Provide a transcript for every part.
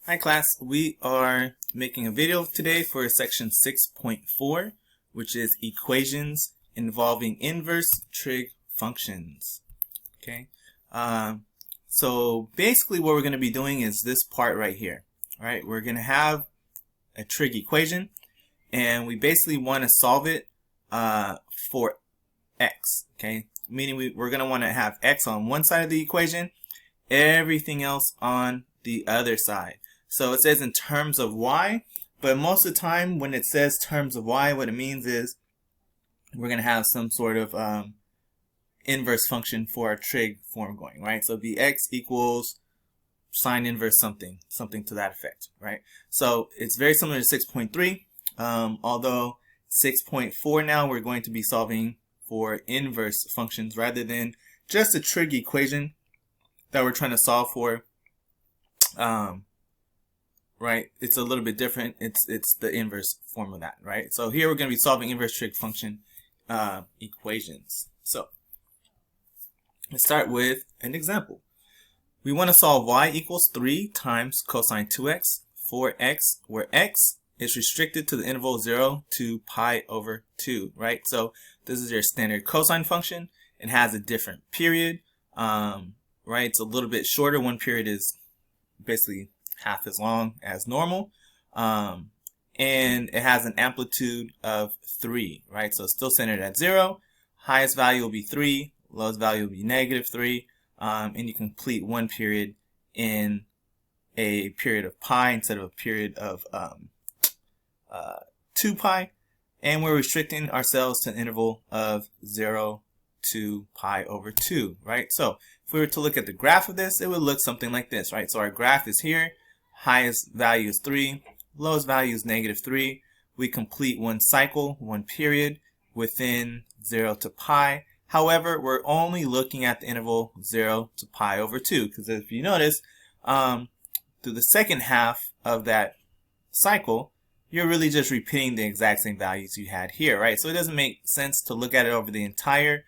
Hi class, we are making a video today for section 6.4, which is equations involving inverse trig functions. Okay, so basically what we're going to be doing is this part right here. All right, we're going to have a trig equation, and we basically want to solve it for x. Okay, meaning we're going to want to have x on one side of the equation, everything else on the other side. So it says in terms of y, but most of the time when it says terms of y, what it means is we're going to have some sort of inverse function for our trig form going, right? So it'd be x equals sine inverse something to that effect, right? So it's very similar to 6.3, although 6.4 now we're going to be solving for inverse functions rather than just a trig equation that we're trying to solve for. Right, it's a little bit different. It's the inverse form of that, right? So here we're going to be solving inverse trig function equations. So let's start with an example. We want to solve y equals 3 times cosine 2x for x, where x is restricted to the interval 0 to pi over 2, right? So this is your standard cosine function. It has a different period, right? It's a little bit shorter. One period is basically half as long as normal, and it has an amplitude of 3, right? So it's still centered at 0. Highest value will be 3, lowest value will be -3, and you complete one period in a period of pi instead of a period of 2 pi, and we're restricting ourselves to an interval of 0 to pi over 2, right? So if we were to look at the graph of this, it would look something like this, right? So our graph is here. Highest value is 3, lowest value is -3. We complete one cycle, one period within 0 to pi. However, we're only looking at the interval 0 to pi over 2, because if you notice, through the second half of that cycle, you're really just repeating the exact same values you had here, right? So it doesn't make sense to look at it over the entire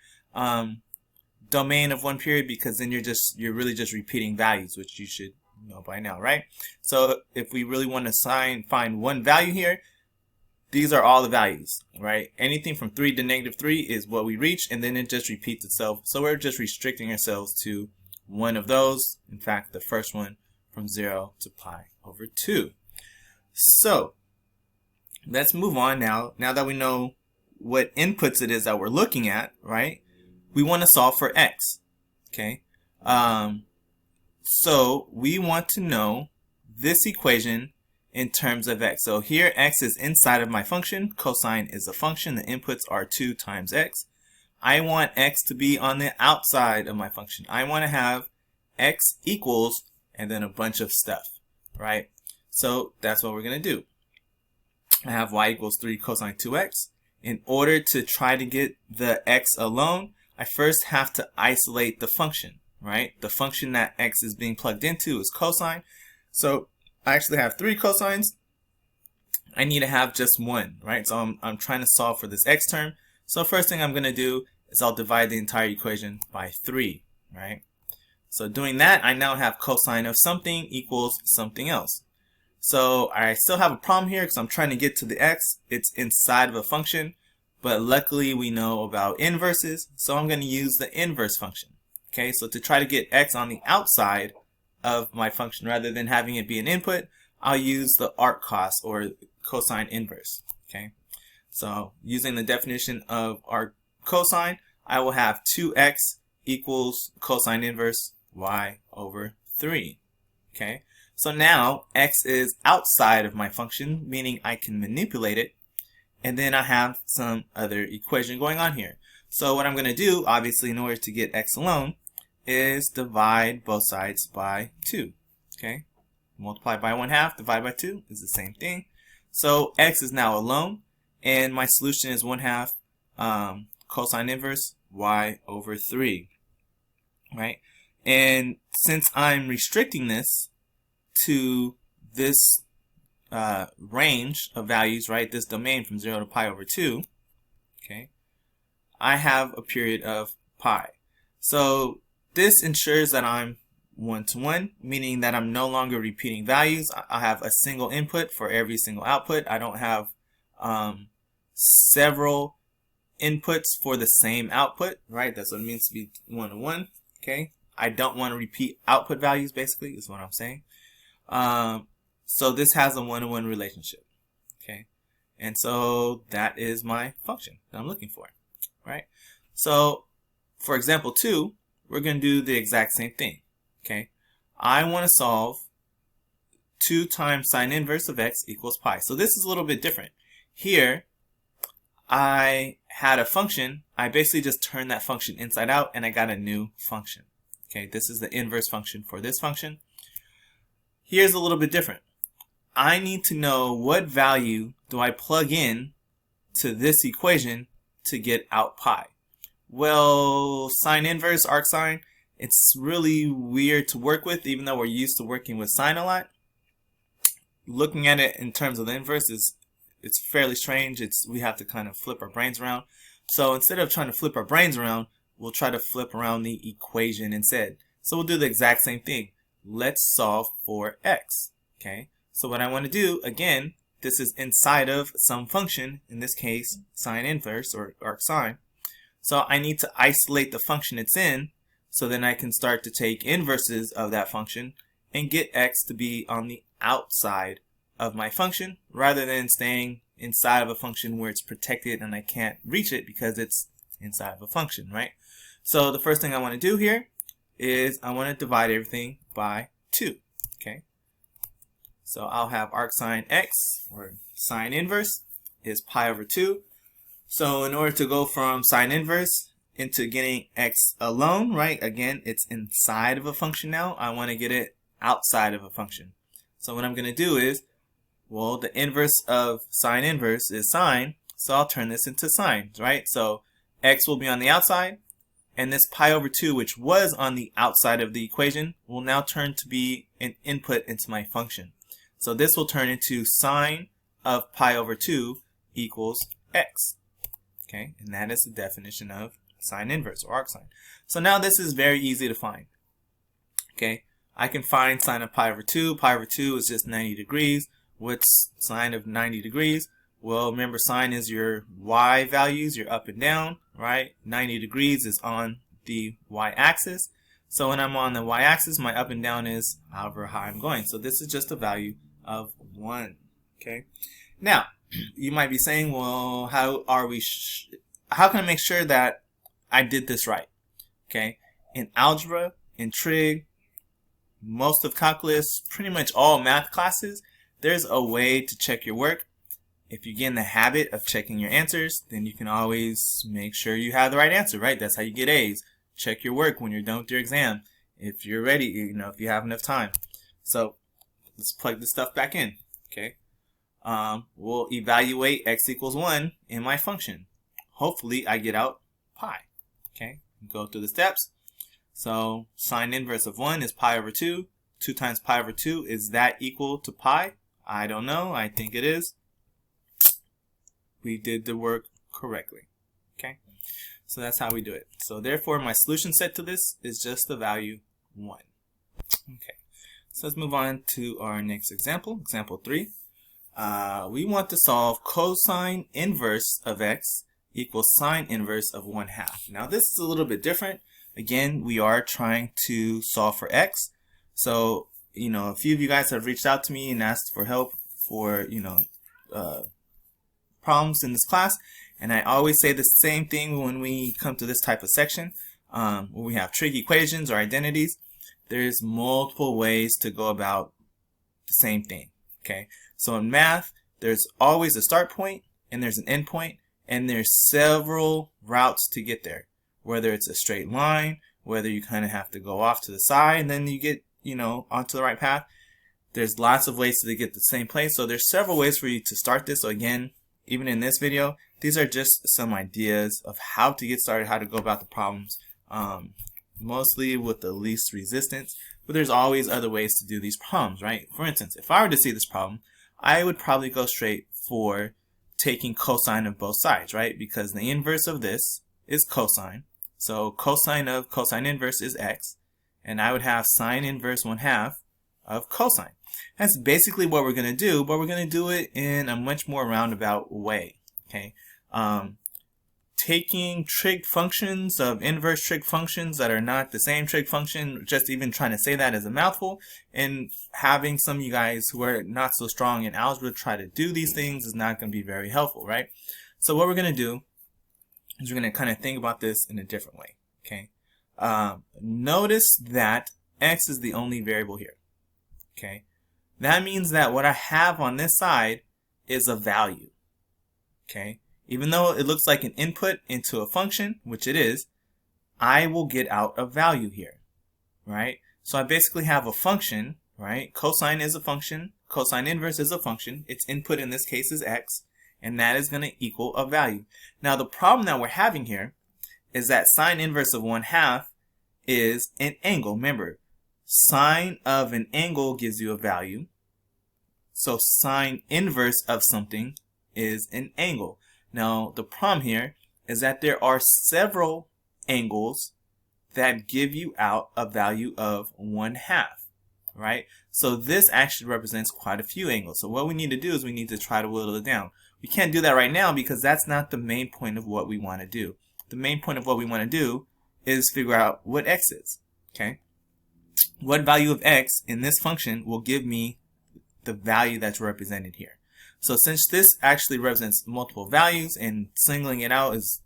domain of one period, because then you're really just repeating values, which you should know by now, right? So if we really want to find one value here, these are all the values, right? Anything from 3 to -3 is what we reach, and then it just repeats itself. So we're just restricting ourselves to one of those. In fact, the first one from 0 to pi over 2. So let's move on now. Now that we know what inputs it is that we're looking at, right? We want to solve for x, okay? So we want to know this equation in terms of x. So here x is inside of my function. Cosine is a function. The inputs are 2 times x. I want x to be on the outside of my function. I want to have x equals and then a bunch of stuff, right? So that's what we're going to do. I have y equals 3 cosine 2x. In order to try to get the x alone, I first have to isolate the function, right? The function that x is being plugged into is cosine. So I actually have 3 cosines. I need to have just one, right? So I'm trying to solve for this x term. So first thing I'm going to do is I'll divide the entire equation by 3, right? So doing that, I now have cosine of something equals something else. So I still have a problem here because I'm trying to get to the x. It's inside of a function, but luckily we know about inverses, so I'm going to use the inverse function. Okay, so to try to get x on the outside of my function rather than having it be an input, I'll use the arc cos or cosine inverse. Okay, so using the definition of arc cosine, I will have 2x equals cosine inverse y over 3. Okay, so now x is outside of my function, meaning I can manipulate it, and then I have some other equation going on here. So what I'm going to do, obviously, in order to get x alone, is divide both sides by 2. Okay, multiply by 1/2, divide by 2 is the same thing. So x is now alone, and my solution is 1/2 cosine inverse y over 3. Right, and since I'm restricting this to this range of values, right, this domain from 0 to pi over 2, okay, I have a period of pi. So this ensures that I'm 1-to-1, meaning that I'm no longer repeating values. I have a single input for every single output. I don't have several inputs for the same output, right? That's what it means to be 1-to-1, okay? I don't want to repeat output values, basically, is what I'm saying. So this has a 1-to-1 relationship, okay? And so that is my function that I'm looking for, right? So for example 2, we're going to do the exact same thing, okay? I want to solve 2 times sine inverse of x equals pi. So this is a little bit different. Here, I had a function. I basically just turned that function inside out and I got a new function. Okay, this is the inverse function for this function. Here's a little bit different. I need to know what value do I plug in to this equation to get out pi. Well, sine inverse, arcsine, it's really weird to work with, even though we're used to working with sine a lot. Looking at it in terms of the inverse it's fairly strange. We have to kind of flip our brains around. So instead of trying to flip our brains around, we'll try to flip around the equation instead. So we'll do the exact same thing. Let's solve for x. Okay. So what I want to do, again, this is inside of some function, in this case, sine inverse or arcsine. So I need to isolate the function it's in, so then I can start to take inverses of that function and get x to be on the outside of my function rather than staying inside of a function where it's protected and I can't reach it because it's inside of a function, right? So the first thing I want to do here is I want to divide everything by 2, okay? So I'll have arcsine x, or sine inverse, is pi over 2. So in order to go from sine inverse into getting x alone, right, again, it's inside of a function now. I want to get it outside of a function. So what I'm going to do is, well, the inverse of sine inverse is sine, so I'll turn this into sine, right? So x will be on the outside, and this pi over 2, which was on the outside of the equation, will now turn to be an input into my function. So this will turn into sine of pi over 2 equals x. Okay, and that is the definition of sine inverse or arcsine. So now this is very easy to find. Okay, I can find sine of pi over 2. Pi over 2 is just 90 degrees. What's sine of 90 degrees? Well, remember, sine is your y values, your up and down, right? 90 degrees is on the y-axis. So when I'm on the y-axis, my up and down is however high I'm going. So this is just a value of 1. Okay. Now, you might be saying, well, how can I make sure that I did this right? Okay. In algebra, in trig, most of calculus, pretty much all math classes, there's a way to check your work. If you get in the habit of checking your answers, then you can always make sure you have the right answer, right? That's how you get A's. Check your work when you're done with your exam. If you're ready, if you have enough time. So let's plug this stuff back in, okay? We'll evaluate x equals 1 in my function. Hopefully I get out pi, okay? Go through the steps. So sine inverse of 1 is pi over 2. 2 times pi over 2, is that equal to pi? I don't know. I think it is. We did the work correctly, okay? So that's how we do it. So therefore, my solution set to this is just the value 1. Okay, so let's move on to our next example, example 3. We want to solve cosine inverse of x equals sine inverse of 1/2. Now this is a little bit different. Again, we are trying to solve for x. So, a few of you guys have reached out to me and asked for help for, problems in this class. And I always say the same thing when we come to this type of section. When we have trig equations or identities, there's multiple ways to go about the same thing. Okay, so in math, there's always a start point and there's an end point, and there's several routes to get there. Whether it's a straight line, whether you kind of have to go off to the side and then you get, onto the right path. There's lots of ways to get to the same place. So there's several ways for you to start this. So again, even in this video, these are just some ideas of how to get started, how to go about the problems, mostly with the least resistance. But there's always other ways to do these problems, right? For instance, if I were to see this problem, I would probably go straight for taking cosine of both sides, right? Because the inverse of this is cosine. So cosine of cosine inverse is x. and I would have sine inverse 1/2 of cosine. That's basically what we're going to do, but we're going to do it in a much more roundabout way. Okay, taking trig functions of inverse trig functions that are not the same trig function, just even trying to say that is a mouthful, and having some of you guys who are not so strong in algebra try to do these things is not going to be very helpful, right? So what we're going to do is we're going to kind of think about this in a different way. Okay, notice that x is the only variable here. Okay, that means that what I have on this side is a value. Okay, even though it looks like an input into a function, which it is, I will get out a value here, right? So I basically have a function, right? Cosine is a function, cosine inverse is a function, its input in this case is x, and that is going to equal a value. Now the problem that we're having here is that sine inverse of 1/2 is an angle. Remember, sine of an angle gives you a value, so sine inverse of something is an angle. Now the problem here is that there are several angles that give you out a value of 1/2, right? So this actually represents quite a few angles. So what we need to do is we need to try to whittle it down. We can't do that right now because that's not the main point of what we want to do. The main point of what we want to do is figure out what x is. Okay, what value of x in this function will give me the value that's represented here. So since this actually represents multiple values and singling it out is,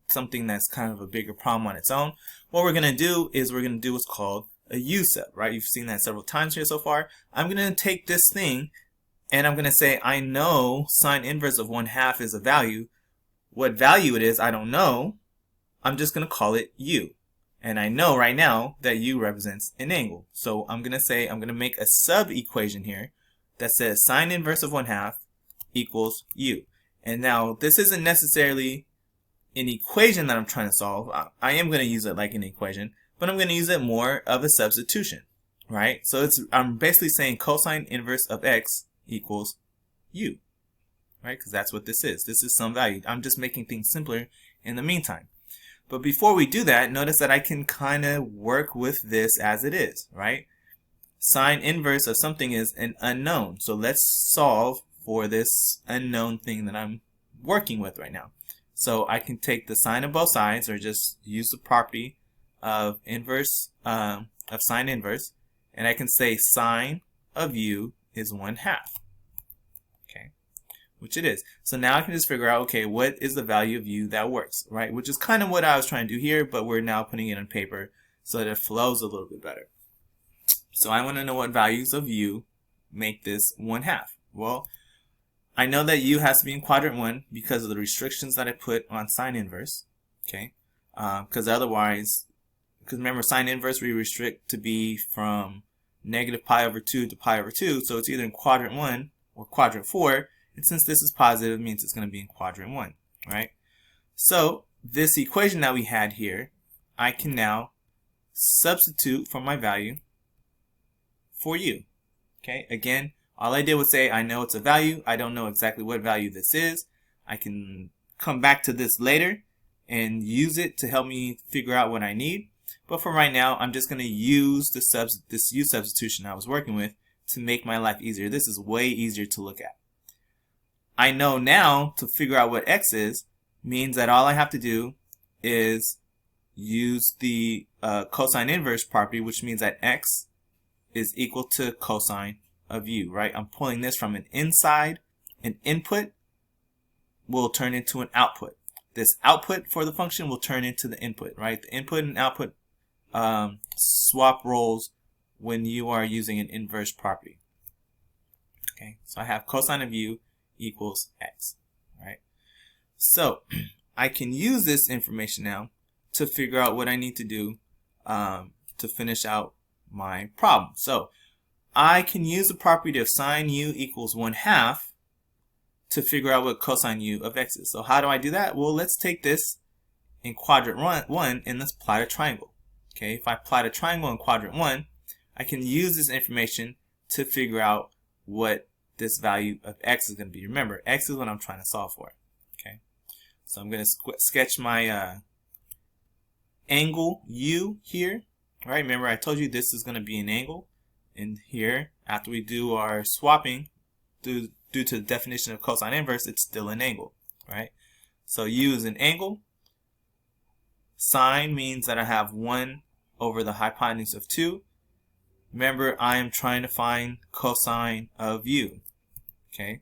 something that's kind of a bigger problem on its own, what we're going to do is we're going to do what's called a U-sub, right? You've seen that several times here so far. I'm going to take this thing and I'm going to say I know sine inverse of 1/2 is a value. What value it is, I don't know. I'm just going to call it U. And I know right now that U represents an angle. So I'm going to say, I'm going to make a sub-equation here that says sine inverse of 1/2 equals U. And now this isn't necessarily an equation that I'm trying to solve. I am going to use it like an equation, but I'm going to use it more of a substitution, right? So I'm basically saying cosine inverse of x equals U, right? Because that's what this is. This is some value. I'm just making things simpler in the meantime. But before we do that, notice that I can kind of work with this as it is, right? Sine inverse of something is an unknown. So let's solve for this unknown thing that I'm working with right now. So I can take the sine of both sides, or just use the property of inverse of sine inverse, and I can say sine of U is 1/2. Okay, which it is. So now I can just figure out, okay, what is the value of U that works, right? Which is kind of what I was trying to do here, but we're now putting it on paper so that it flows a little bit better. So I want to know what values of U make this 1/2. Well, I know that U has to be in quadrant 1 because of the restrictions that I put on sine inverse. Okay, because otherwise, because remember sine inverse we restrict to be from -pi/2 to pi/2, so it's either in quadrant 1 or quadrant 4, and since this is positive, it means it's going to be in quadrant 1, right? So this equation that we had here, I can now substitute for my value for U. Okay, again, all I did was say I know it's a value. I don't know exactly what value this is. I can come back to this later and use it to help me figure out what I need. But for right now, I'm just going to use this U substitution I was working with to make my life easier. This is way easier to look at. I know now to figure out what x is means that all I have to do is use the cosine inverse property, which means that x is equal to cosine of U, right? I'm pulling this from an inside. An input will turn into an output. This output for the function will turn into the input, right? The input and output swap roles when you are using an inverse property. Okay, so I have cosine of U equals x, right? So I can use this information now to figure out what I need to do to finish out my problem. So I can use the property of sine U equals 1/2 to figure out what cosine U of x is. So how do I do that? Well, let's take this in quadrant 1 and let's plot a triangle. Okay, if I plot a triangle in quadrant 1, I can use this information to figure out what this value of x is going to be. Remember, x is what I'm trying to solve for. Okay, so I'm going to sketch my angle U here. All right, remember I told you this is going to be an angle. And here, after we do our swapping, due to the definition of cosine inverse, it's still an angle, right? So U is an angle. Sine means that I have 1 over the hypotenuse of 2. Remember, I am trying to find cosine of U. Okay,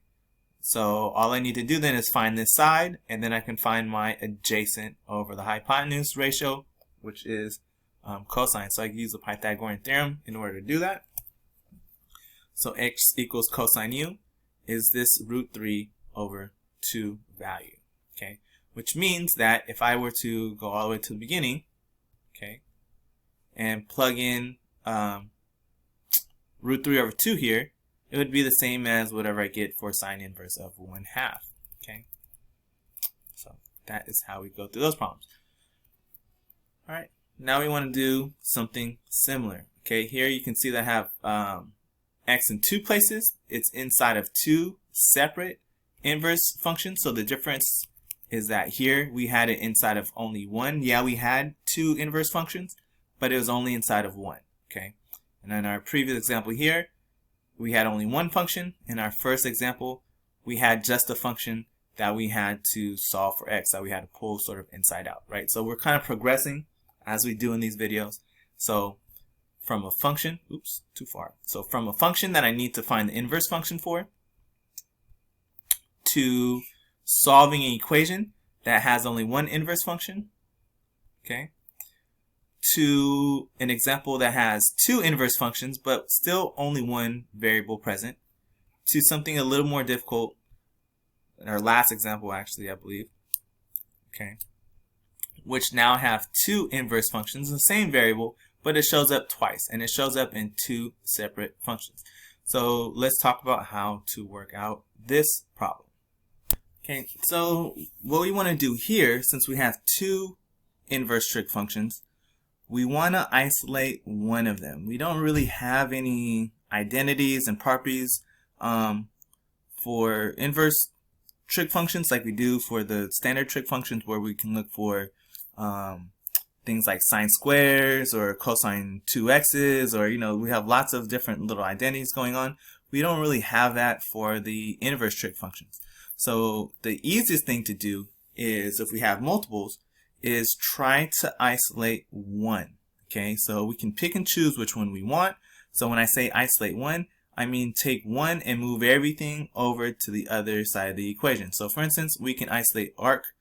so all I need to do then is find this side, and then I can find my adjacent over the hypotenuse ratio, which is cosine. So I can use the Pythagorean theorem in order to do that. So x equals cosine U is this √3 over 2 value. Okay, which means that if I were to go all the way to the beginning, okay, and plug in √3 over 2 here, it would be the same as whatever I get for sine inverse of 1/2. Okay, so that is how we go through those problems. All right, now we want to do something similar. Okay, here you can see that I have x in 2 places. It's inside of 2 separate inverse functions. So the difference is that here we had it inside of only 1. Yeah, we had 2 inverse functions, but it was only inside of 1. Okay, and in our previous example here, we had only 1 function. In our first example, we had just a function that we had to solve for x, that we had to pull sort of inside out, right? So we're kind of progressing as we do in these videos. So from a function, oops, too far. So from a function that I need to find the inverse function for, to solving an equation that has only 1 inverse function, okay, to an example that has 2 inverse functions but still only 1 variable present, to something a little more difficult, our last example actually, I believe, okay, which now have 2 inverse functions, the same variable, but it shows up twice, and it shows up in 2 separate functions. So let's talk about how to work out this problem. Okay, so what we want to do here, since we have 2 inverse trig functions, we want to isolate one of them. We don't really have any identities and properties for inverse trig functions like we do for the standard trig functions, where we can look for things like sine squares or cosine 2x's, or, you know, we have lots of different little identities going on. We don't really have that for the inverse trig functions. So the easiest thing to do is, if we have multiples, is try to isolate one. Okay, so we can pick and choose which one we want. So when I say isolate one, I mean take one and move everything over to the other side of the equation. So for instance, we can isolate arc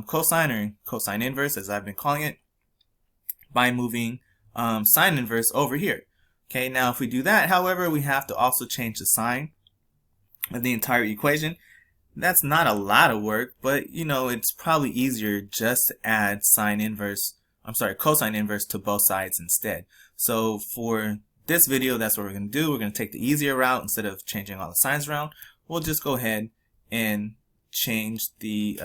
cosine, or cosine inverse as I've been calling it, by moving sine inverse over here. Okay, now if we do that, however, we have to also change the sign of the entire equation. That's not a lot of work, but you know, it's probably easier just to add cosine inverse to both sides instead. So for this video, that's what we're going to do. We're going to take the easier route. Instead of changing all the signs around, we'll just go ahead and change the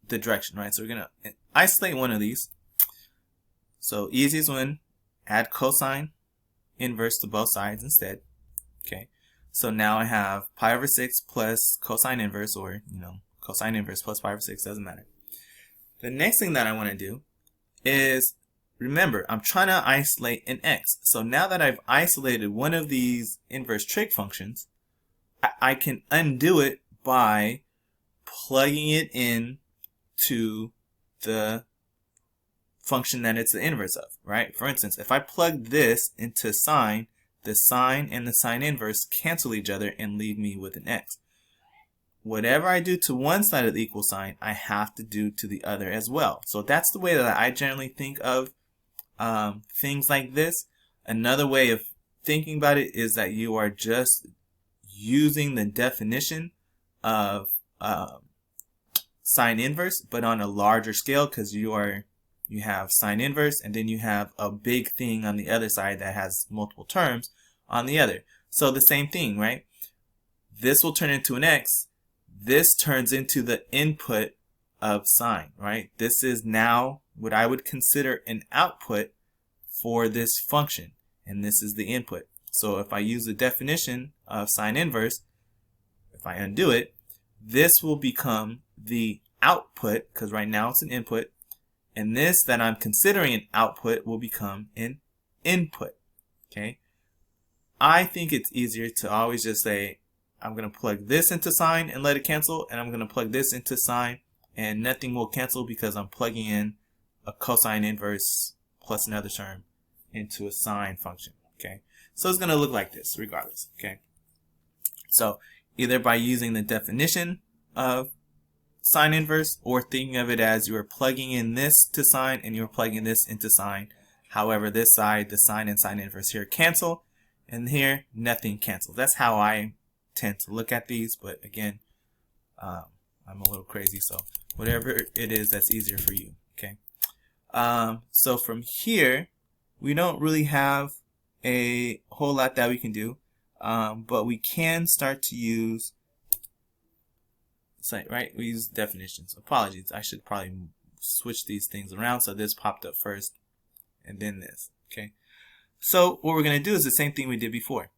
direction, right? So we're going to isolate one of these. So easiest one, add cosine inverse to both sides instead. Okay, so now I have pi over 6 plus cosine inverse, or, you know, cosine inverse plus pi over 6, doesn't matter. The next thing that I want to do is, remember, I'm trying to isolate an x. So now that I've isolated one of these inverse trig functions, I can undo it by plugging it in to the function that it's the inverse of, right? For instance, if I plug this into sine, the sine and the sine inverse cancel each other and leave me with an x. Whatever I do to one side of the equal sign, I have to do to the other as well. So that's the way that I generally think of things like this. Another way of thinking about it is that you are just using the definition of sine inverse, but on a larger scale, because you have sine inverse, and then you have a big thing on the other side that has multiple terms on the other. So the same thing, right? This will turn into an x. This turns into the input of sine, right? This is now what I would consider an output for this function, and this is the input. So if I use the definition of sine inverse, if I undo it, this will become the output, because right now it's an input, And this that I'm considering an output will become an input. Okay. I think it's easier to always just say, I'm going to plug this into sine and let it cancel, and I'm going to plug this into sine and nothing will cancel because I'm plugging in a cosine inverse plus another term into a sine function. Okay. So it's going to look like this regardless. Okay. So either by using the definition of sine inverse or thinking of it as you are plugging in this to sine and you're plugging this into sine. However, this side, the sine and sine inverse here cancel, and here nothing cancels. That's how I tend to look at these, but again, I'm a little crazy, so whatever it is that's easier for you. Okay. So from here, we don't really have a whole lot that we can do, but we can start to use, right? We use definitions. Apologies, I should probably switch these things around. So this popped up first, and then this. Okay. So what we're going to do is the same thing we did before.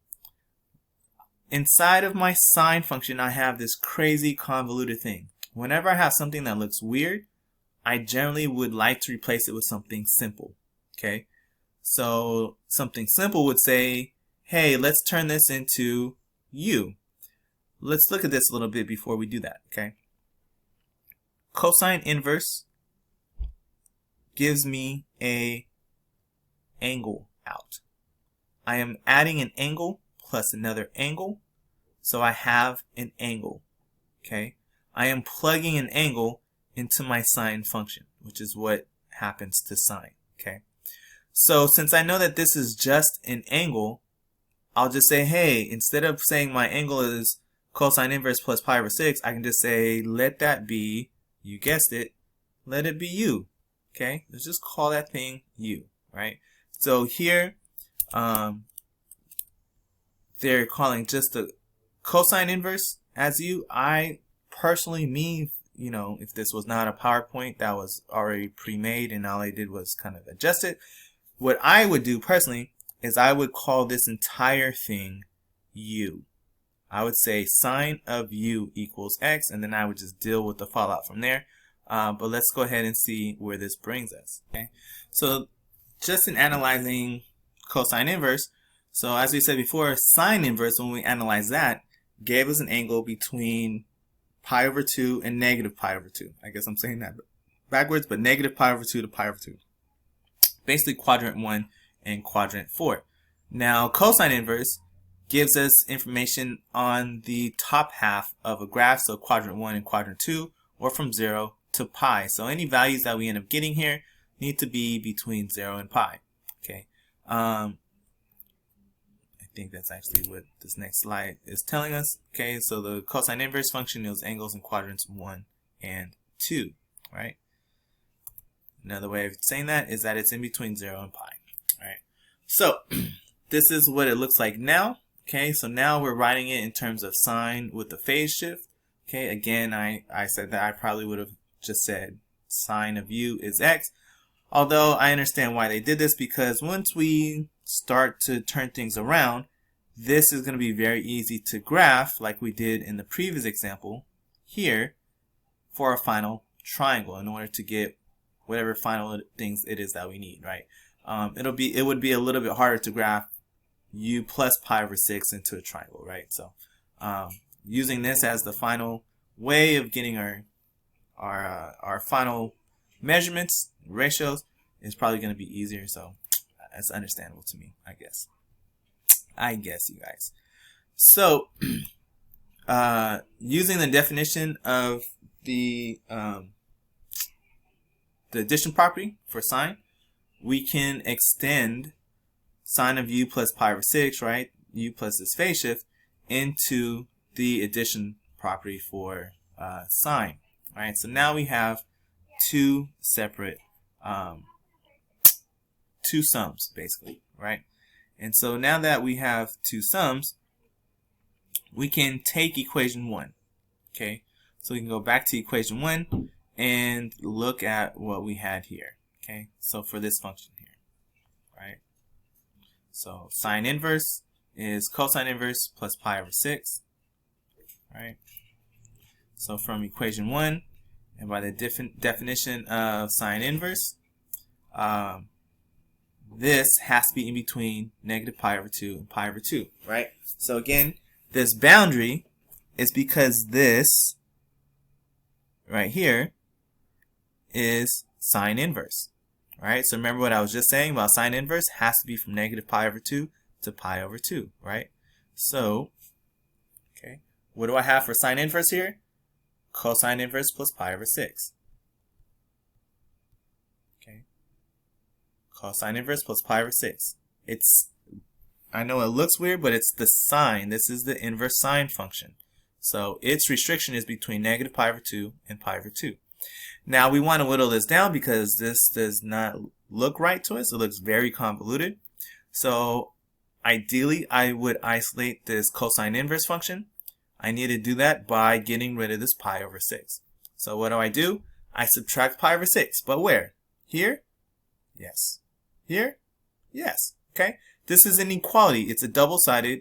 Inside of my sine function, I have this crazy convoluted thing. Whenever I have something that looks weird, I generally would like to replace it with something simple. Okay. So something simple would say, hey, let's turn this into u. Let's look at this a little bit before we do that. Okay. Cosine inverse gives me a angle out. I am adding an angle plus another angle, so I have an angle. Okay. I am plugging an angle into my sine function, which is what happens to sine. Okay. So since I know that this is just an angle, I'll just say, hey, instead of saying my angle is cosine inverse plus pi over 6, I can just say, let that be, you guessed it, let it be u. Okay. Let's just call that thing u, right? So here, they're calling just the cosine inverse as u. I personally, if this was not a PowerPoint that was already pre-made and all I did was kind of adjust it, what I would do personally is I would call this entire thing u. I would say sine of u equals x, and then I would just deal with the fallout from there. But let's go ahead and see where this brings us. Okay, so just in analyzing cosine inverse, so as we said before, sine inverse, when we analyze that, gave us an angle between pi over 2 and negative pi over 2. I guess I'm saying that backwards, but negative pi over 2 to pi over 2. Basically quadrant 1 and quadrant 4. Now cosine inverse gives us information on the top half of a graph, so quadrant 1 and quadrant 2, or from 0 to pi. So any values that we end up getting here need to be between 0 and pi. Okay. I think that's actually what this next slide is telling us. Okay, so the cosine inverse function knows angles in quadrants 1 and 2, right? Another way of saying that is that it's in between 0 and pi. All right. So this is what it looks like now. Okay, so now we're writing it in terms of sine with the phase shift. Okay, again, I said that I probably would have just said sine of u is x. Although I understand why they did this, because once we start to turn things around, this is going to be very easy to graph like we did in the previous example here for a final triangle in order to get whatever final things it is that we need, right? It would be a little bit harder to graph u plus pi over 6 into a triangle, right? So using this as the final way of getting our final measurements, ratios, is probably going to be easier. So that's understandable to me, I guess. You guys. So using the definition of the addition property for sine, we can extend sine of u plus pi over 6, right? U plus this phase shift into the addition property for sine, right? So now we have two separate two sums basically, right? And so now that we have two sums, we can take equation 1. Okay, so we can go back to equation 1 and look at what we had here. Okay, so for this function here, right? So sine inverse is cosine inverse plus pi over 6, right? So from equation 1, And by the definition of sine inverse, this has to be in between negative pi over 2 and pi over 2, right? So again, this boundary is because this right here is sine inverse, right? So remember what I was just saying about sine inverse has to be from negative pi over 2 to pi over 2, right? So, okay, what do I have for sine inverse here? Cosine inverse plus pi over 6. Okay, cosine inverse plus pi over 6. I know it looks weird, but it's the sine. This is the inverse sine function. So its restriction is between negative pi over 2 and pi over 2. Now we want to whittle this down because this does not look right to us. It looks very convoluted. So ideally, I would isolate this cosine inverse function. I need to do that by getting rid of this pi over 6. So what do? I subtract pi over 6. But where? Here? Yes. Here? Yes. Okay? This is an equality. It's a double-sided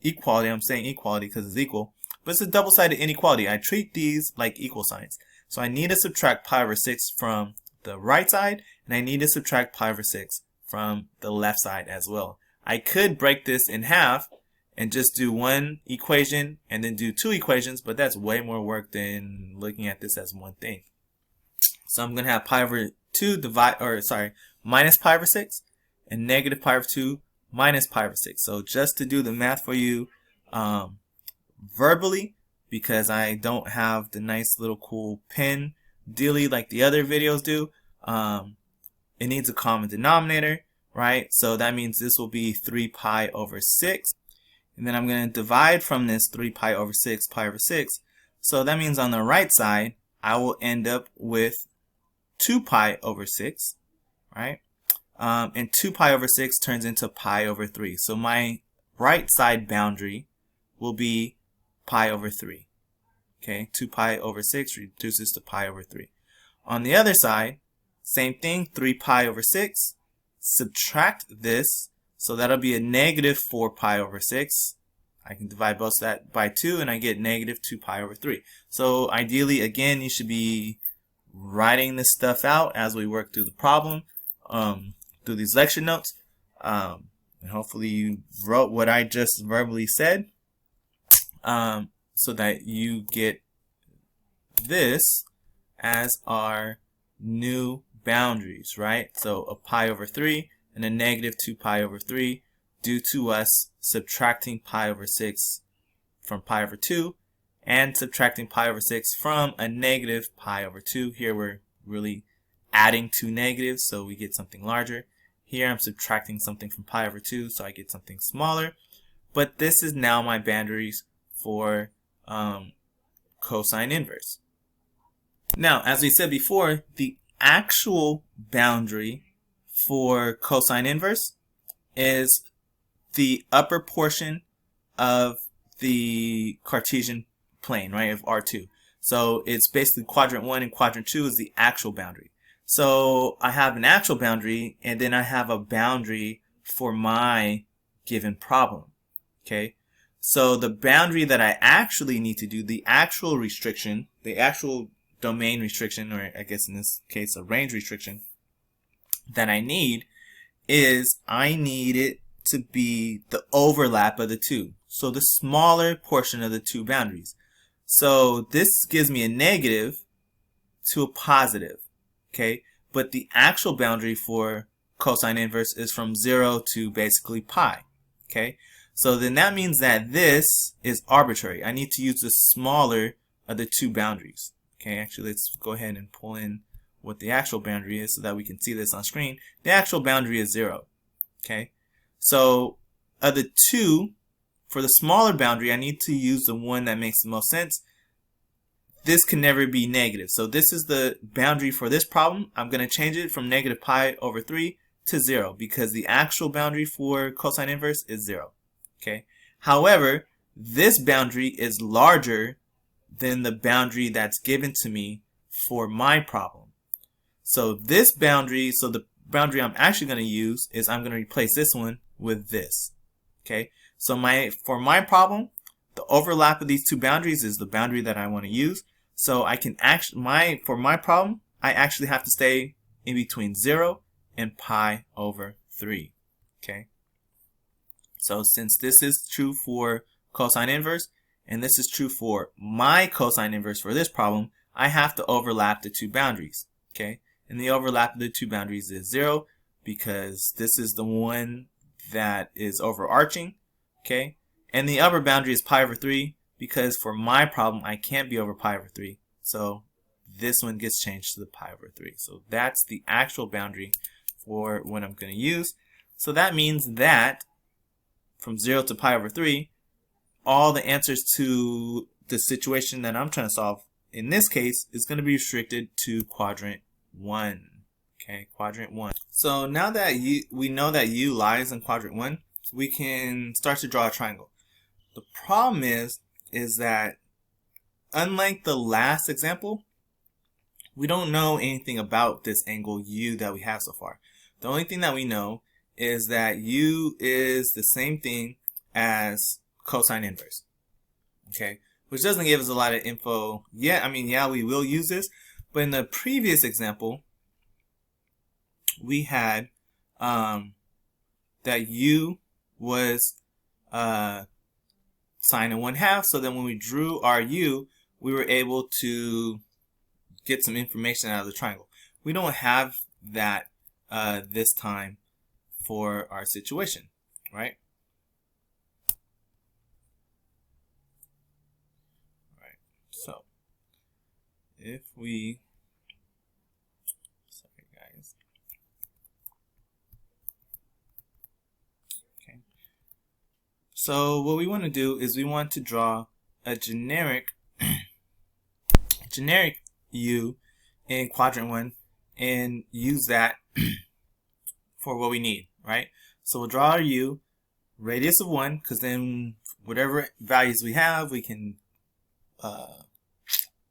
equality. I'm saying equality because it's equal. But it's a double-sided inequality. I treat these like equal signs. So I need to subtract pi over 6 from the right side. And I need to subtract pi over 6 from the left side as well. I could break this in half and just do one equation and then do two equations, but that's way more work than looking at this as one thing. So I'm going to have pi over 2 minus pi over 6 and negative pi over 2 minus pi over 6. So just to do the math for you verbally, because I don't have the nice little cool pen dealy like the other videos do, it needs a common denominator, right? So that means this will be 3 pi over 6. And then I'm going to divide from this 3 pi over 6, pi over 6. So that means on the right side, I will end up with 2 pi over 6, right? And 2 pi over 6 turns into pi over 3. So my right side boundary will be pi over 3. Okay, 2 pi over 6 reduces to pi over 3. On the other side, same thing, 3 pi over 6. Subtract this. So that'll be a negative 4 pi over 6. I can divide both that by 2 and I get negative 2 pi over 3. So ideally, again, you should be writing this stuff out as we work through the problem, through these lecture notes. And hopefully you wrote what I just verbally said, so that you get this as our new boundaries, right? So a pi over 3 and a negative 2 pi over 3 due to us subtracting pi over 6 from pi over 2 and subtracting pi over 6 from a negative pi over 2. Here we're really adding two negatives, so we get something larger. Here I'm subtracting something from pi over 2, so I get something smaller. But this is now my boundaries for cosine inverse. Now, as we said before, the actual boundary for cosine inverse is the upper portion of the Cartesian plane, right, of R2. So it's basically quadrant 1 and quadrant 2 is the actual boundary. So I have an actual boundary and then I have a boundary for my given problem. Okay, so the boundary that I actually need to do, the actual restriction, the actual domain restriction, or I guess in this case a range restriction that I need, is I need it to be the overlap of the two. So the smaller portion of the two boundaries. So this gives me a negative to a positive, okay? But the actual boundary for cosine inverse is from 0 to basically pi, okay? So then that means that this is arbitrary. I need to use the smaller of the two boundaries. Okay, actually let's go ahead and pull in what the actual boundary is so that we can see this on screen. The actual boundary is 0. Okay, so of the two, for the smaller boundary, I need to use the one that makes the most sense. This can never be negative. So this is the boundary for this problem. I'm going to change it from negative pi over 3 to 0 because the actual boundary for cosine inverse is 0. Okay. However, this boundary is larger than the boundary that's given to me for my problem. So this boundary, so the boundary I'm actually going to use is I'm going to replace this one with this. Okay. So for my problem, the overlap of these two boundaries is the boundary that I want to use. So I can actually, for my problem, I actually have to stay in between 0 and pi over 3. Okay. So since this is true for cosine inverse, and this is true for my cosine inverse for this problem, I have to overlap the two boundaries. Okay. And the overlap of the two boundaries is 0 because this is the one that is overarching. Okay. And the upper boundary is pi over 3 because for my problem, I can't be over pi over 3. So this one gets changed to the pi over 3. So that's the actual boundary for what I'm going to use. So that means that from 0 to pi over 3, all the answers to the situation that I'm trying to solve in this case is going to be restricted to quadrant 1. Okay, quadrant 1. So now that we know that U lies in quadrant 1, we can start to draw a triangle. The problem is that unlike the last example, we don't know anything about this angle U that we have so far. The only thing that we know is that U is the same thing as cosine inverse. Okay, which doesn't give us a lot of info yet. I mean, yeah, we will use this, but in the previous example, we had that U was sine of 1/2. So then when we drew our U, we were able to get some information out of the triangle. We don't have that this time for our situation, right? Right. So if we, sorry guys. Okay. So what we want to do is we want to draw a generic U in quadrant 1 and use that for what we need, right? So we'll draw our U, radius of 1, because then whatever values we have, we can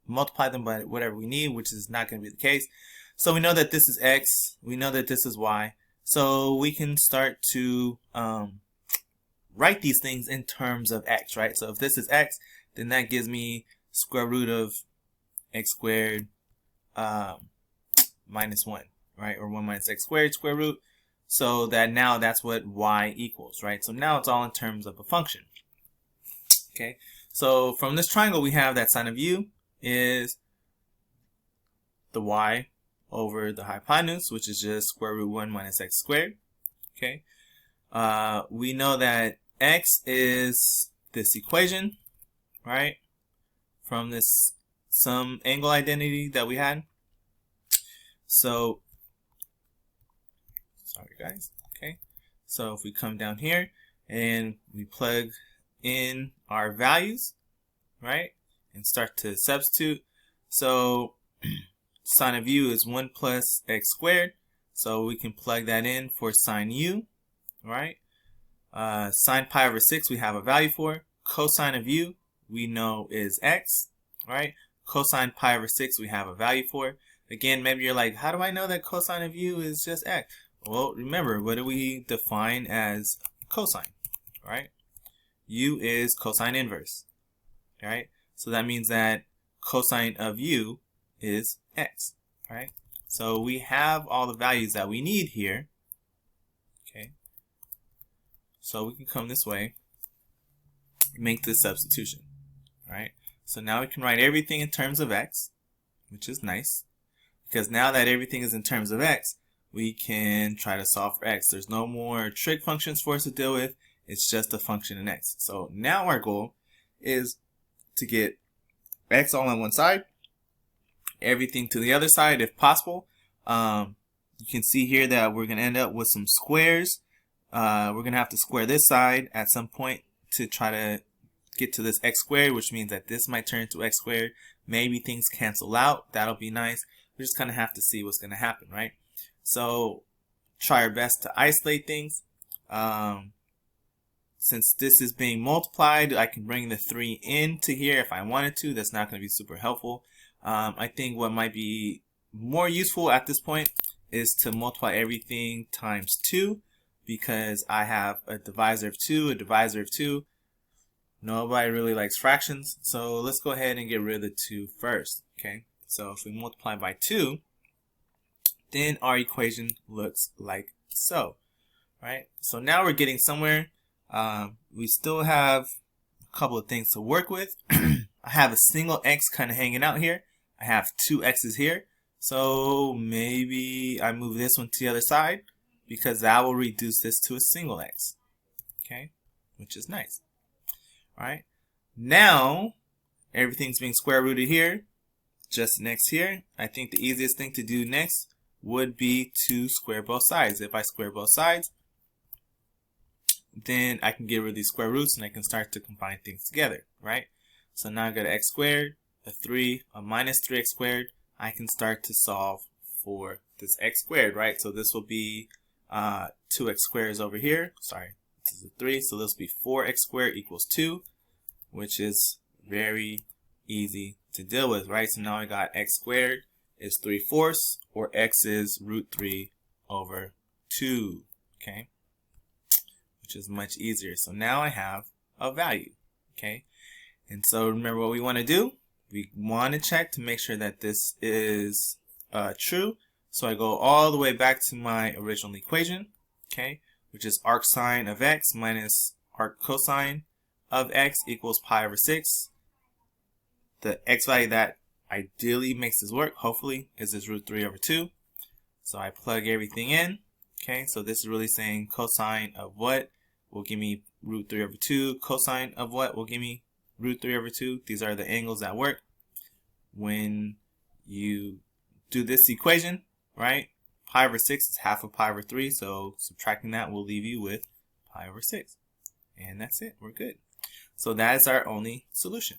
multiply them by whatever we need, which is not going to be the case. So we know that this is X, we know that this is Y, so we can start to write these things in terms of X, right? So if this is X, then that gives me square root of X squared minus 1, right? Or 1 minus X squared square root. So that now that's what Y equals, right? So now it's all in terms of a function. Okay, so from this triangle we have that sine of U is the Y over the hypotenuse, which is just square root 1 minus X squared. Okay, we know that X is this equation, right? From this some angle identity that we had. So sorry guys. Okay, so if we come down here and we plug in our values, right, and start to substitute, so sine of U is 1 plus X squared, so we can plug that in for sine U, right? Sine pi over 6 we have a value for. Cosine of U we know is X, right? Cosine pi over 6 we have a value for. Again, maybe you're like, how do I know that cosine of U is just X? Well, remember, what do we define as cosine, right? U is cosine inverse, right? So that means that cosine of U is X, right? So we have all the values that we need here, okay? So we can come this way, make this substitution, right? So now we can write everything in terms of X, which is nice, because now that everything is in terms of X, we can try to solve for X. There's no more trig functions for us to deal with. It's just a function in X. So now our goal is to get X all on one side, everything to the other side if possible. You can see here that we're going to end up with some squares. We're going to have to square this side at some point to try to get to this X squared, which means that this might turn into X squared. Maybe things cancel out. That'll be nice. We just kind of have to see what's going to happen, right? So try our best to isolate things. Since this is being multiplied, I can bring the 3 into here if I wanted to. That's not going to be super helpful. I think what might be more useful at this point is to multiply everything times 2, because I have a divisor of 2, a divisor of 2. Nobody really likes fractions, so let's go ahead and get rid of the 2 first. Okay, so if we multiply by 2, then our equation looks like so. Right? So now we're getting somewhere. We still have a couple of things to work with. I have a single x kind of hanging out here. I have 2 x's here. So maybe I move this one to the other side because that will reduce this to a single x. Okay, which is nice. All right. Now everything's being square rooted here. Just next here, I think the easiest thing to do next would be to square both sides. If I square both sides, then I can get rid of these square roots and I can start to combine things together, right? So now I've got x squared, a 3, a minus 3x squared. I can start to solve for this x squared, right? So this will be 2x squared is over here. Sorry, this is a 3, so this will be 4x squared equals 2, which is very easy to deal with, right? So now I got x squared is 3/4, or x is root 3 over 2, okay? Which is much easier. So now I have a value, okay? And so remember what we want to do? We want to check to make sure that this is true. So I go all the way back to my original equation, okay? Which is arc sine of x minus arc cosine of x equals pi over 6. The x value that ideally makes this work, hopefully, is this root 3 over 2. So I plug everything in. Okay, so this is really saying cosine of what will give me root 3 over 2. Cosine of what will give me root 3 over 2. These are the angles that work when you do this equation, right? Pi over 6 is half of pi over 3, so subtracting that will leave you with pi over 6. And that's it, we're good. So that is our only solution.